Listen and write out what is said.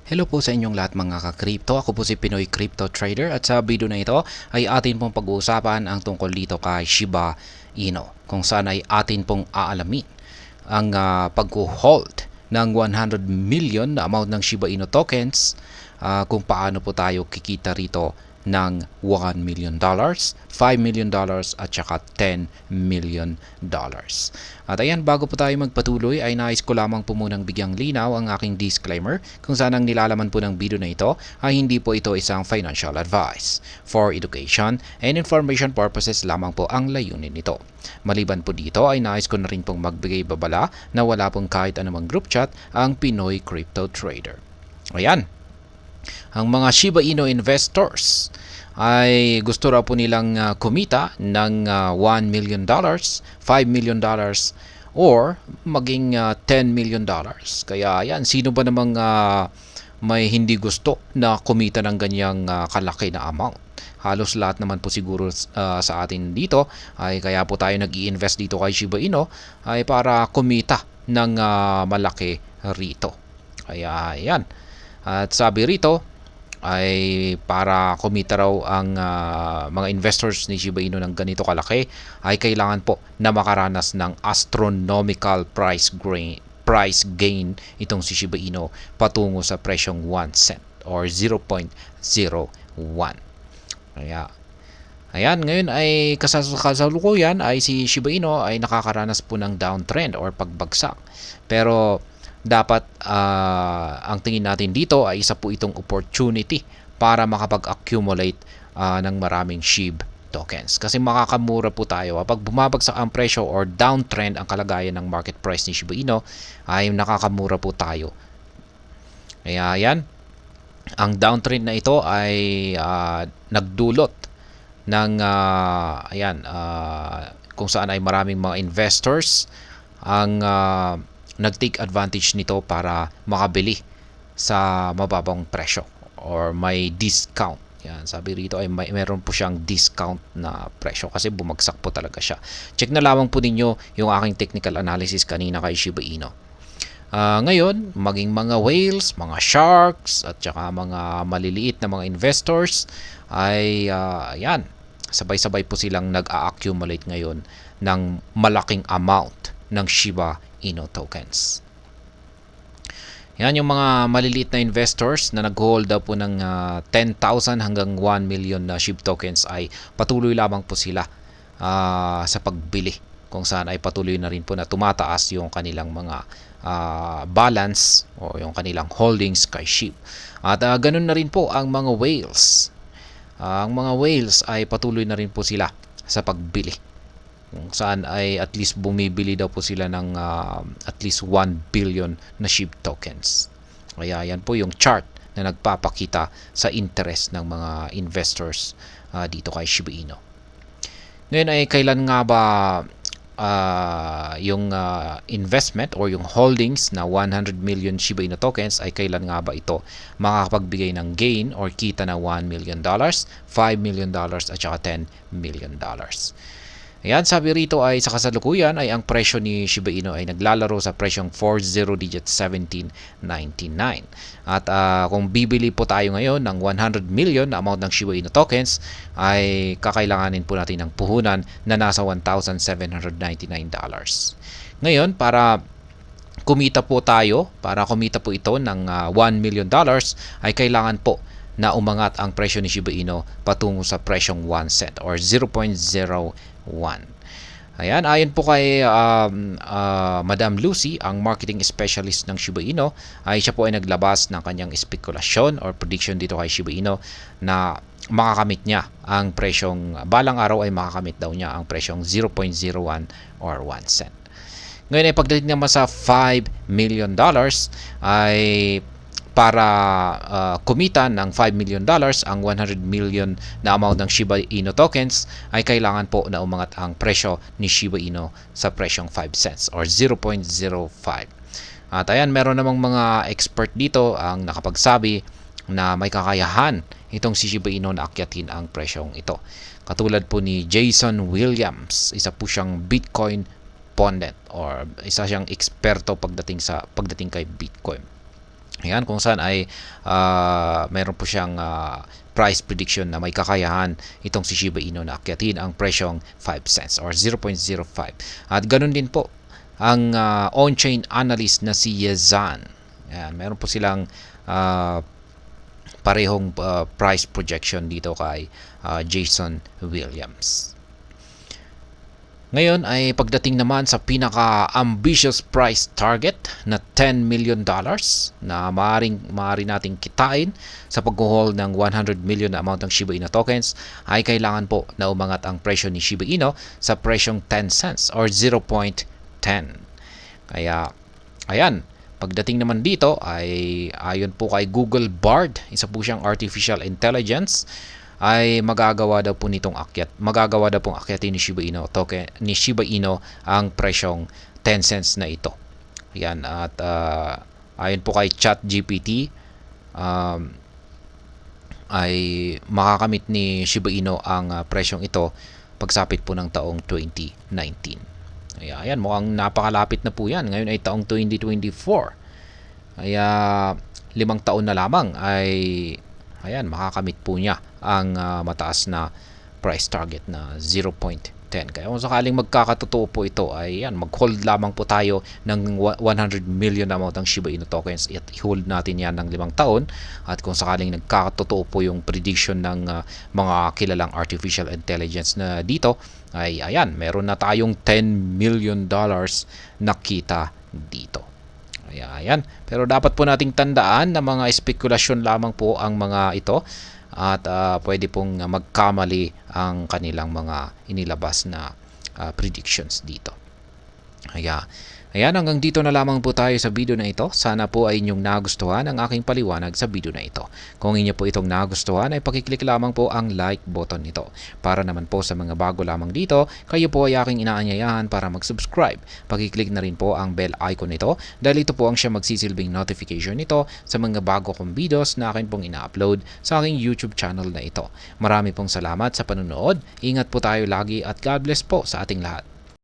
Hello po sa inyong lahat mga ka-crypto. Ako po si Pinoy Crypto Trader at sa video na ito ay atin pong pag-uusapan ang tungkol dito kay Shiba Inu, kung saan ay atin pong aalamin ang pag-hold ng 100 million na amount ng Shiba Inu tokens, kung paano po tayo kikita rito ng $1 million, $5 million at saka $10 million. At ayan, bago po tayo magpatuloy ay nais ko lamang po munang bigyang linaw ang aking disclaimer kung saan ang nilalaman po ng video na ito ay hindi po ito isang financial advice. For education and information purposes lamang po ang layunin nito. Maliban po dito ay nais ko na rin pong magbigay babala na wala pong kahit anumang group chat ang Pinoy Crypto Trader. Ayan, ang mga Shiba Inu investors ay gusto raw po nilang kumita ng $1 million, $5 million, or maging $10 million. Kaya yan, sino ba namang may hindi gusto na kumita ng ganyang kalaki na amount? Halos lahat naman po siguro sa atin dito ay kaya po tayo nag-i-invest dito kay Shiba Inu ay para kumita ng malaki rito. Kaya yan. At sabi rito ay para kumita raw ang mga investors ni Shiba Inu ng ganito kalaki ay kailangan po na makaranas ng astronomical price gain itong si Shiba Inu patungo sa presyong 1 cent or 0.01. Kaya ayan, ngayon ay kasalukuyan ay si Shiba Inu ay nakakaranas po ng downtrend or pagbagsak. Pero dapat ang tingin natin dito ay isa po itong opportunity para makapag-accumulate ng maraming SHIB tokens. Kasi makakamura po tayo. Kapag bumabagsak ang presyo or downtrend ang kalagayan ng market price ni Shiba Inu, ay nakakamura po tayo. Kaya yan, ang downtrend na ito ay nagdulot ng kung saan ay maraming mga investors ang nag-take advantage nito para makabili sa mababang presyo or may discount. Yan, sabi rito ay meron po siyang discount na presyo kasi bumagsak po talaga siya. Check na lamang po ninyo yung aking technical analysis kanina kay Shiba Inu. Ngayon, maging mga whales, mga sharks, at saka mga maliliit na mga investors ay yan, sabay-sabay po silang nag-a-accumulate ngayon ng malaking amount ng Shiba Inu tokens. Yan yung mga maliliit na investors na nag-hold daw po ng 10,000 hanggang 1 million na SHIB tokens ay patuloy lamang po sila sa pagbili, kung saan ay patuloy na rin po na tumataas yung kanilang mga balance o yung kanilang holdings kay SHIB. At ganun na rin po ang mga whales. Ang mga whales ay patuloy na rin po sila sa pagbili, kung saan ay at least bumibili daw po sila ng at least 1 billion na SHIB tokens. Kaya yan po yung chart na nagpapakita sa interest ng mga investors dito kay Shiba Inu. Ngayon ay kailan nga ba yung investment or yung holdings na 100 million Shiba Inu tokens ay kailan nga ba ito makakapagbigay ng gain or kita na $1 million, $5 million at saka $10 million. Ayan, sabi rito ay sa kasalukuyan ay ang presyo ni Shiba Inu ay naglalaro sa presyong 40-digit 17.99. At kung bibili po tayo ngayon ng 100 million na amount ng Shiba Inu tokens ay kakailanganin po natin ng puhunan na nasa $1,799. Ngayon, para kumita po ito ng $1 million ay kailangan po na umangat ang presyo ni Shiba Inu patungo sa presyong 1 cent or 0.01. Ayan, ayon po kay Madam Lucy, ang marketing specialist ng Shiba Inu, ay siya po ay naglabas ng kanyang spekulasyon or prediction dito kay Shiba Inu na makakamit niya ang presyong, balang araw ay makakamit daw niya ang presyong 0.01 or 1 cent. Ngayon ay pagdating naman sa $5 million ay para kumita ng $5 million ang 100 million na amount ng Shiba Inu tokens ay kailangan po na umangat ang presyo ni Shiba Inu sa presyong 5 cents or 0.05. At ayan, meron namang mga expert dito ang nakapagsabi na may kakayahan itong si Shiba Inu na akyatin ang presyong ito. Katulad po ni Jason Williams, isa po siyang Bitcoin pundit or isa siyang eksperto pagdating kay Bitcoin. Ayan, kung saan ay mayroon po siyang price prediction na may kakayahan itong si Shiba Inu na akyatin ang presyong 5 cents or 0.05. At ganun din po ang on-chain analyst na si Yezan. Ayan, meron po silang parehong price projection dito kay Jason Williams. Ngayon ay pagdating naman sa pinaka-ambitious price target na $10 million na maaari nating kitain sa pag-hold ng 100 million na amount ng Shiba Inu tokens, ay kailangan po na umangat ang presyo ni Shiba Inu sa presyong 10 cents or 0.10. Kaya ayan, pagdating naman dito ay ayon po kay Google Bard, isa po siyang artificial intelligence, ay magagawa daw pong akyatin ni Shiba Inu ang presyong 10 cents na ito. Ayan, at ayon po kay ChatGPT, ay makakamit ni Shiba Inu ang presyong ito pagsapit po ng taong 2019. Ayan, mukhang napakalapit na po yan. Ngayon ay taong 2024. Kaya 5 taon na lamang ay ayan, makakamit po niya ang mataas na price target na 0.10. Kaya kung sakaling magkakatotoo po ito, ay yan, mag-hold lamang po tayo ng 100 million amount ng Shiba Inu tokens at i-hold natin yan ng 5 taon. At kung sakaling nagkakatotoo po yung prediction ng mga kilalang artificial intelligence na dito, ay ayan, meron na tayong $10 million na kita dito. Ayan. Pero dapat po nating tandaan na mga espekulasyon lamang po ang mga ito at pwede pong magkamali ang kanilang mga inilabas na predictions dito. Ayan, hanggang dito na lamang po tayo sa video na ito. Sana po ay inyong nagustuhan ang aking paliwanag sa video na ito. Kung inyo po itong nagustuhan ay pakiclick lamang po ang like button nito. Para naman po sa mga bago lamang dito, kayo po ay aking inaanyayahan para mag-subscribe. Pakiclick na rin po ang bell icon nito dahil ito po ang siya magsisilbing notification nito sa mga bago kong videos na akin pong ina-upload sa aking YouTube channel na ito. Marami pong salamat sa panonood. Ingat po tayo lagi at God bless po sa ating lahat.